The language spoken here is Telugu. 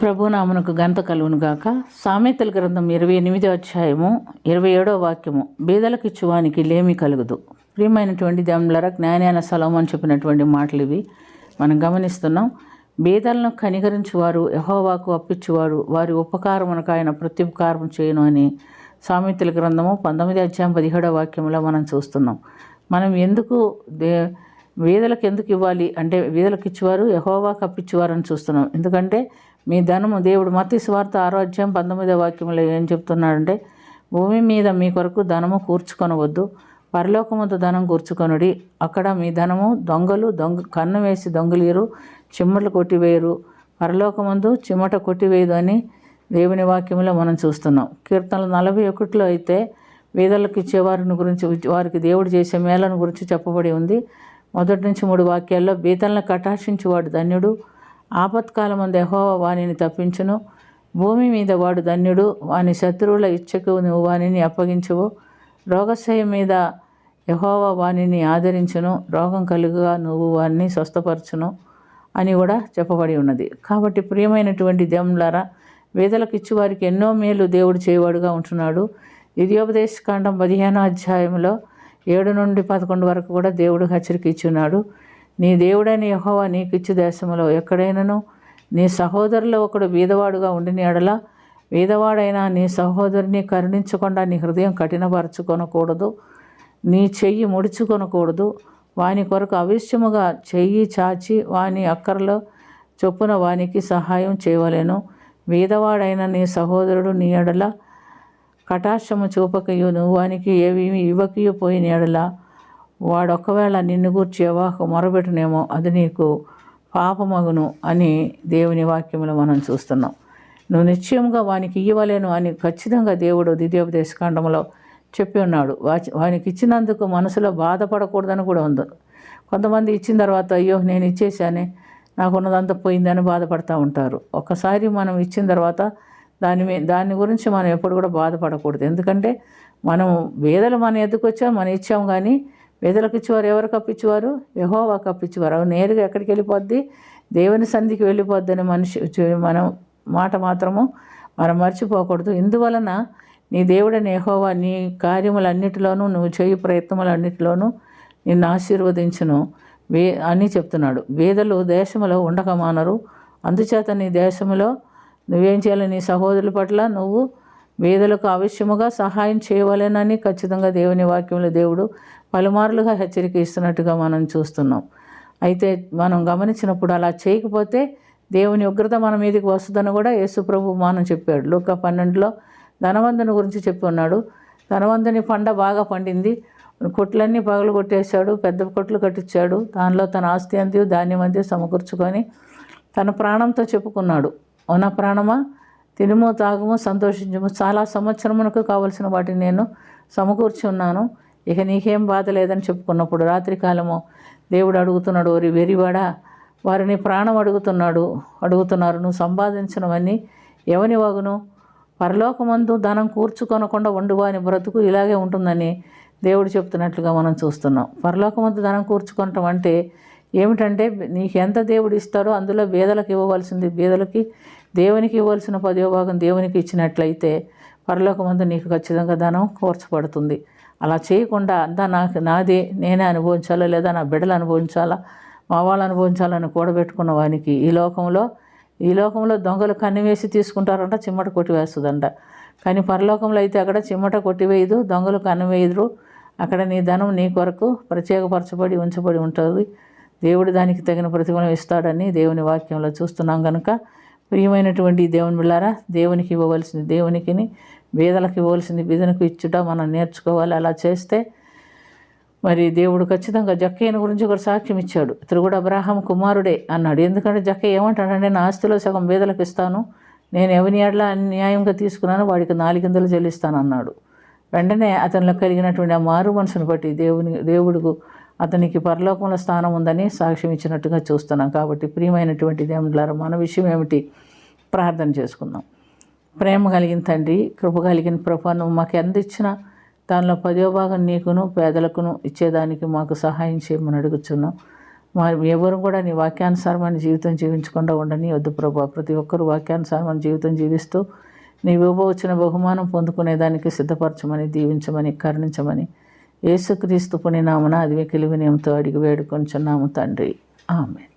ప్రభునామమునకు ఘనత కలుగును గాక. సామెతల గ్రంథం 28వ అధ్యాయము 27వ వాక్యము. బీదలకు ఇచ్చువానికి లేమి కలుగుదు. ప్రియమైనటువంటి దేవులారా, జ్ఞానాన సొలొమోను చెప్పినటువంటి మాటలు ఇవి మనం గమనిస్తున్నాం. బీదలను కనికరించువారు యెహోవాకు అప్పిచ్చువారు వారి ఉపకారమునకు ఆయన ప్రత్యుపకారం చేయను అని సామెతల గ్రంథము 19వ అధ్యాయం 17వ వాక్యంలో మనం చూస్తున్నాం. మనం ఎందుకు వీధులకు ఎందుకు ఇవ్వాలి అంటే, వీధులకు ఇచ్చేవారు యెహోవాకు అప్పిచ్చేవారు అని చూస్తున్నాం. ఎందుకంటే మీ ధనము దేవుడు మత్తయి సువార్త 6వ అధ్యాయం 19వ వాక్యంలో ఏం చెప్తున్నాడంటే, భూమి మీద మీ కొరకు ధనము కూర్చుకొనవద్దు, పరలోకమందు ధనం కూర్చుకొనుడి. అక్కడ మీ ధనము కన్ను వేసి దొంగలీరు, చిమ్మటలు కొట్టివేయరు, పరలోకమందు చిమ్మట కొట్టివేయదు అని దేవుని వాక్యంలో మనం చూస్తున్నాం. కీర్తనలు 41లో అయితే వీధులకు ఇచ్చేవారిని గురించి, వారికి దేవుడు చేసే మేలను గురించి చెప్పబడి ఉంది. 1 నుంచి 3 వాక్యాల్లో బీదలను కటాక్షించువాడు ధన్యుడు, ఆపత్కాలమందు యెహోవా వానిని తప్పించును, భూమి మీద వాడు ధన్యుడు, వాని శత్రువుల ఇచ్చకు నువ్వు వానిని అప్పగించువు, రోగశయం మీద యెహోవా వానిని ఆదరించును, రోగం కలుగుగా నువ్వు వానిని స్వస్థపరచును అని కూడా చెప్పబడి ఉన్నది. కాబట్టి ప్రియమైనటువంటి దేవులారా, వీధులకు ఇచ్చేవారికి ఎన్నో మేలు దేవుడు చేయవాడుగా ఉంటున్నాడు. ద్వితీయోపదేశకాండం 15వ అధ్యాయంలో 7 నుండి 11 వరకు కూడా దేవుడు హెచ్చరిక ఇచ్చున్నాడు. నీ దేవుడైన యెహోవా నీకు ఇచ్చు దేశంలో ఎక్కడైనాను నీ సహోదరులో ఒకడు బీదవాడుగా ఉండిన ఎడల, బీదవాడైనా నీ సహోదరుని కరుణించకుండా నీ హృదయం కఠినపరచుకొనకూడదు, నీ చెయ్యి ముడుచుకొనకూడదు. వాని కొరకు అవిశ్యముగా చెయ్యి చాచి వాని అక్కరలో చొప్పున వానికి సహాయం చేయవలెను. బీదవాడైన నీ సహోదరుడు నీ ఎడల కటాక్షము చూపకయు నువ్వు వానికి ఏవి ఇవ్వకయు పోయిన ఎడల, వాడొక్కవేళ నిన్ను గూర్చి యెహోవాకు మొరబెట్టునేమో అది నీకు పాపమగును అని దేవుని వాక్యంలో మనం చూస్తున్నాం. నువ్వు నిశ్చయంగా వానికి ఇవ్వలేను అని ఖచ్చితంగా దేవుడు ద్వితీయోపదేశకాండంలో చెప్పి ఉన్నాడు. వానికి ఇచ్చినందుకు మనసులో బాధపడకూడదని కూడా ఉంది. కొంతమంది ఇచ్చిన తర్వాత అయ్యో నేను ఇచ్చేసానే, నాకున్నదంతా పోయిందని బాధపడుతూ ఉంటారు. ఒక్కసారి మనం ఇచ్చిన తర్వాత దాని గురించి మనం ఎప్పుడు కూడా బాధపడకూడదు. ఎందుకంటే మనం బీదలు మన ఎద్దుకు వచ్చాం, మనం ఇచ్చాం. కానీ బీదలకు ఇచ్చేవారు ఎవరికి అప్పించేవారు? యెహోవాకు అప్పించేవారు. అవి నేరుగా ఎక్కడికి వెళ్ళిపోద్ది? దేవుని సన్నిధికి వెళ్ళిపోద్ది అని మనం మాట మాత్రము మనం మర్చిపోకూడదు. ఇందువలన నీ దేవుడైన యెహోవా నీ కార్యములన్నిటిలోనూ నువ్వు చేయు ప్రయత్నములన్నిటిలోనూ నిన్ను ఆశీర్వదించును అని చెప్తున్నాడు. బీదలు దేశంలో ఉండక మానరు. అందుచేత నీ దేశంలో నువ్వేం చేయాలి? నీ సహోదరుల పట్ల నువ్వు బీదలకు అవశ్యముగా సహాయం చేయవలెనని ఖచ్చితంగా దేవుని వాక్యంలో దేవుడు పలుమార్లుగా హెచ్చరిక ఇస్తున్నట్టుగా మనం చూస్తున్నాం. అయితే మనం గమనించినప్పుడు అలా చేయకపోతే దేవుని ఉగ్రత మన మీదకి వస్తుందని కూడా యేసు ప్రభు మనం చెప్పాడు. లూకా 12లో ధనవంతుని గురించి చెప్పి ఉన్నాడు. ధనవంతుని పంట బాగా పండింది, కొట్లన్నీ పగలు కొట్టేశాడు, పెద్ద కొట్లు కట్టించాడు. దానిలో తన ఆస్తి అంతే ధాన్యం అంతే సమకూర్చుకొని తన ప్రాణంతో చెప్పుకున్నాడు, ఉన్న ప్రాణమా తినుము తాగుము సంతోషించుము, చాలా సంవత్సరమునకు కావలసిన వాటిని నేను సమకూర్చి ఉన్నాను, ఇక నీకేం బాధ లేదని చెప్పుకున్నప్పుడు రాత్రికాలము దేవుడు అడుగుతున్నాడు, ఓరి వెరివాడా, వారిని ప్రాణం అడుగుతున్నారు, నువ్వు సంపాదించినవన్నీ ఎవని వగును? పరలోకమందు ధనం కూర్చుకొనకుండా వండువాని బ్రతుకు ఇలాగే ఉంటుందని దేవుడు చెప్తున్నట్లుగా మనం చూస్తున్నాం. పరలోకమందు ధనం కూర్చుకోవటం అంటే ఏమిటంటే, నీకు ఎంత దేవుడు ఇస్తాడో అందులో బీదలకు ఇవ్వవలసింది బీదలకి, దేవునికి ఇవ్వాల్సిన 10వ భాగం దేవునికి ఇచ్చినట్లయితే పరలోకమందు నీకు ఖచ్చితంగా ధనం కూర్చబడుతుంది. అలా చేయకుండా అంతా నాదే, నేనే అనుభవించాలా, లేదా నా బిడ్డలు అనుభవించాలా, మా వాళ్ళు అనుభవించాలని కూడబెట్టుకున్న వానికి ఈ లోకంలో దొంగలు కన్నువేసి తీసుకుంటారంట, చిమ్మట కొట్టివేస్తుందంట. కానీ పరలోకంలో అయితే అక్కడ చిమ్మట కొట్టివేయదు, దొంగలు కన్నువేయదు. అక్కడ నీ ధనం నీ కొరకు ప్రత్యేకపరచబడి ఉంచబడి ఉంటుంది. దేవుడు దానికి తగిన ప్రతిఫలం ఇస్తాడని దేవుని వాక్యంలో చూస్తున్నాం. కనుక ప్రియమైనటువంటి దేవుని బిడ్డలారా, దేవునికి ఇవ్వవలసింది దేవునికిని, బీదలకు ఇవ్వవలసింది బీదలకు ఇచ్చుట మనం నేర్చుకోవాలి. అలా చేస్తే మరి దేవుడు ఖచ్చితంగా జక్కయ్యను గురించి ఒక సాక్ష్యం ఇచ్చాడు. ఇతడు కూడా అబ్రాహాము కుమారుడే అన్నాడు. ఎందుకంటే జక్కయ్య ఏమంటాడంటే, నా ఆస్తిలో సగం బీదలకు ఇస్తాను, నేను ఎవని ఎడల అన్యాయంగా తీసుకున్నాను వాడికి 4 చెల్లిస్తాను అన్నాడు. వెంటనే అతనిలో కలిగినటువంటి ఆ మారు మనసును బట్టి దేవుడు అతనికి పరలోకంలో స్థానం ఉందని సాక్ష్యం ఇచ్చినట్టుగా చూస్తున్నాం. కాబట్టి ప్రియమైనటువంటి దేవులారా, మన విషయం ఏమిటి? ప్రార్థన చేసుకుందాం. ప్రేమ కలిగిన తండ్రి, కృప కలిగిన ప్రభు, నువ్వు మాకు ఎంత ఇచ్చినా దానిలో 10వ భాగం నీకును పేదలకును ఇచ్చేదానికి మాకు సహాయం చేయమని అడుగుచున్నాం. ఎవరు కూడా నీ వాక్యానుసారమైన జీవితం జీవించకుండా ఉండని వద్దు ప్రభా. ప్రతి ఒక్కరూ వాక్యానుసారమైన జీవితం జీవిస్తూ నీ ఇవ్వబోచిన బహుమానం పొందుకునేదానికి సిద్ధపరచమని, దీవించమని, కరుణించమని యేసుక్రీస్తు పుణ్యనామమున అది వెకిలి వినయంతో అడిగి వేడుకొనుచున్నాము తండ్రి. ఆమేన్.